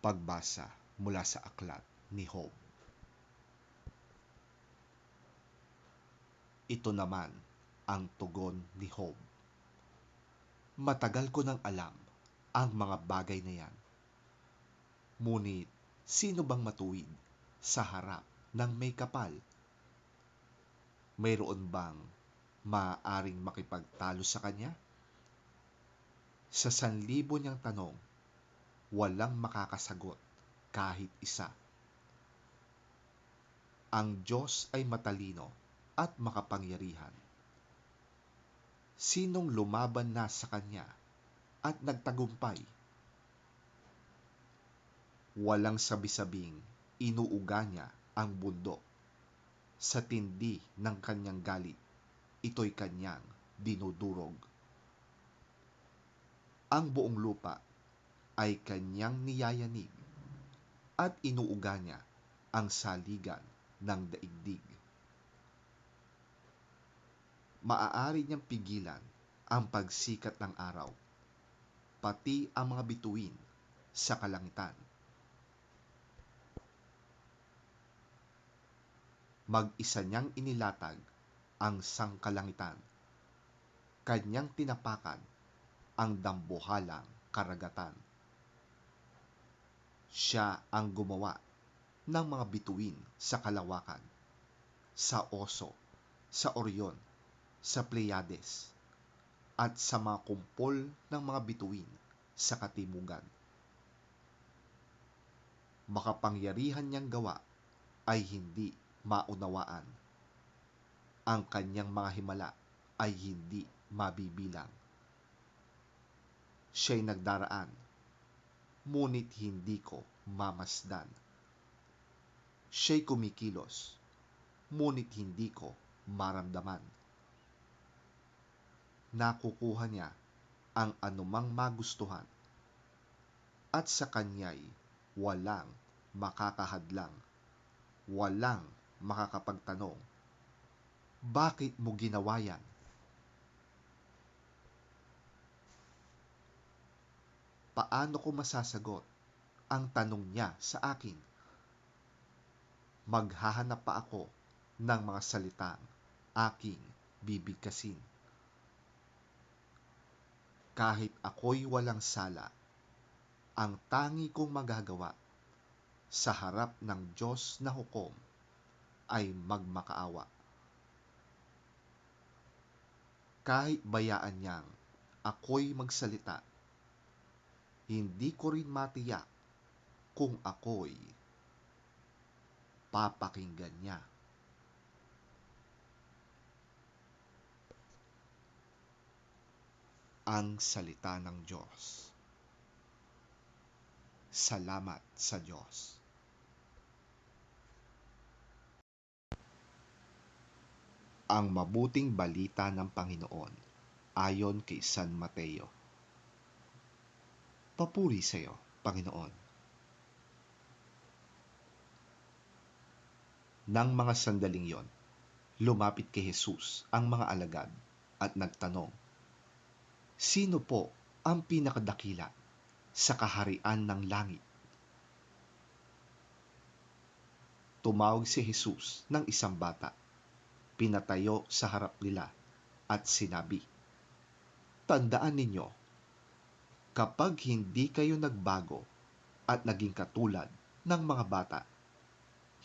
Pagbasa mula sa aklat ni Job. Ito naman ang tugon ni Job. Matagal ko nang alam ang mga bagay na yan. Ngunit sino bang matuwid sa harap ng may kapal? Mayroon bang maaaring makipagtalo sa kanya? Sa 1,000 niyang tanong, walang makakasagot kahit isa. Ang Diyos ay matalino at makapangyarihan. Sinong lumaban na sa kanya at nagtagumpay? Walang sabi-sabing inuuga niya ang bundok. Sa tindi ng kanyang galit, ito'y kanyang dinudurog. Ang buong lupa ay kanyang niyayanig at inuuga niya ang saligan ng daigdig. Maaari niyang pigilan ang pagsikat ng araw, pati ang mga bituin sa kalangitan. Mag-isa niyang inilatag ang sangkalangitan. Kanyang tinapakan ang dambuhalang karagatan. Siya ang gumawa ng mga bituin sa kalawakan, sa Oso, sa Orion, sa Pleiades, at sa mga kumpol ng mga bituin sa katimugan. Makapangyarihan niyang gawa ay hindi maunawaan. Ang kanyang mga himala ay hindi mabibilang. Siya'y nagdaraan, ngunit hindi ko mamasdan. Siya'y kumikilos, ngunit hindi ko maramdaman. Nakukuha niya ang anumang magustuhan, at sa kanya'y walang makakahadlang. Walang makakapagtanong, bakit mo ginawa yan? Paano ko masasagot ang tanong niya sa akin? Maghahanap pa ako ng mga salitang aking bibigkasin. Kahit ako'y walang sala, ang tangi kong magagawa sa harap ng Diyos na hukom ay magmakaawa. Kahit bayaan niyang ako'y magsalita, hindi ko rin matiyak kung ako'y papakinggan niya. Ang salita ng Diyos. Salamat sa Diyos. Ang mabuting balita ng Panginoon ayon kay San Mateo. Papuri sa iyo, Panginoon. Nang mga sandaling yon, lumapit kay Jesus ang mga alagad at nagtanong, sino po ang pinakadakila sa kaharian ng langit? Tumawag si Jesus ng isang bata, pinatayo sa harap nila at sinabi, tandaan ninyo, kapag hindi kayo nagbago at naging katulad ng mga bata,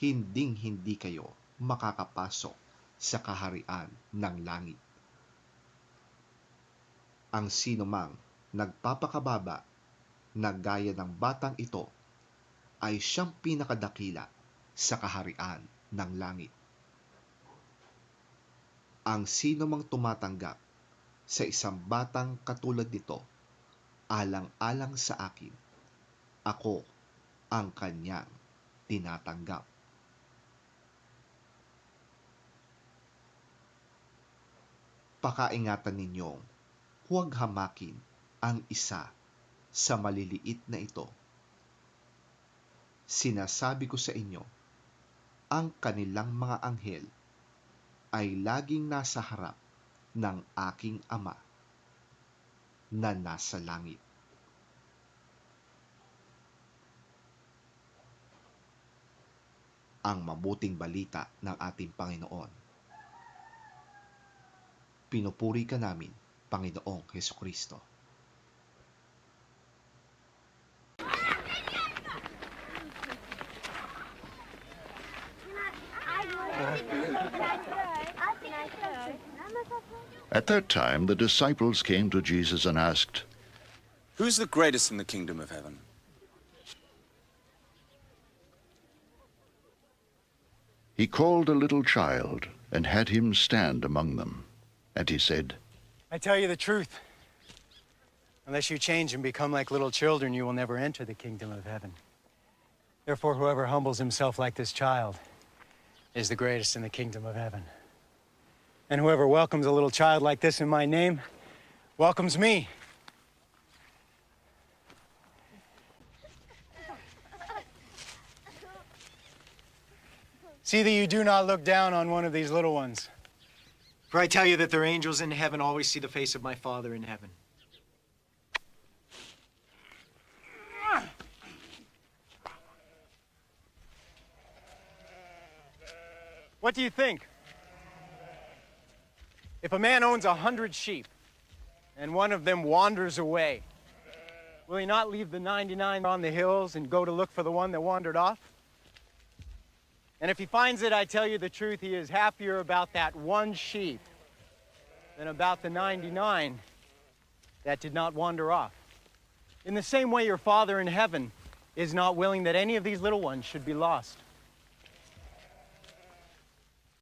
hinding-hindi kayo makakapasok sa kaharian ng langit. Ang sinumang nagpapakababa na gaya ng batang ito ay siyang pinakadakila sa kaharian ng langit. Ang sinumang tumatanggap sa isang batang katulad nito, alang-alang sa akin, ako ang kanyang tinatanggap. Pakaingatan ninyong huwag hamakin ang isa sa maliliit na ito. Sinasabi ko sa inyo, ang kanilang mga anghel ay laging nasa harap ng aking Ama na nasa langit. ang mabuting balita ng ating Panginoon. Pinupuri ka namin, Panginoong Hesukristo. At that time, the disciples came to Jesus and asked, "Who's the greatest in the kingdom of heaven?" He called a little child and had him stand among them. And he said, I tell you the truth. Unless you change and become like little children, you will never enter the kingdom of heaven. Therefore, whoever humbles himself like this child is the greatest in the kingdom of heaven. And whoever welcomes a little child like this in my name welcomes me. See that you do not look down on one of these little ones. For I tell you that their angels in heaven always see the face of my Father in heaven. What do you think? If a man owns 100 sheep and one of them wanders away, will he not leave the 99 on the hills and go to look for the one that wandered off? And if he finds it, I tell you the truth, he is happier about that one sheep than about the 99 that did not wander off. In the same way, your Father in heaven is not willing that any of these little ones should be lost.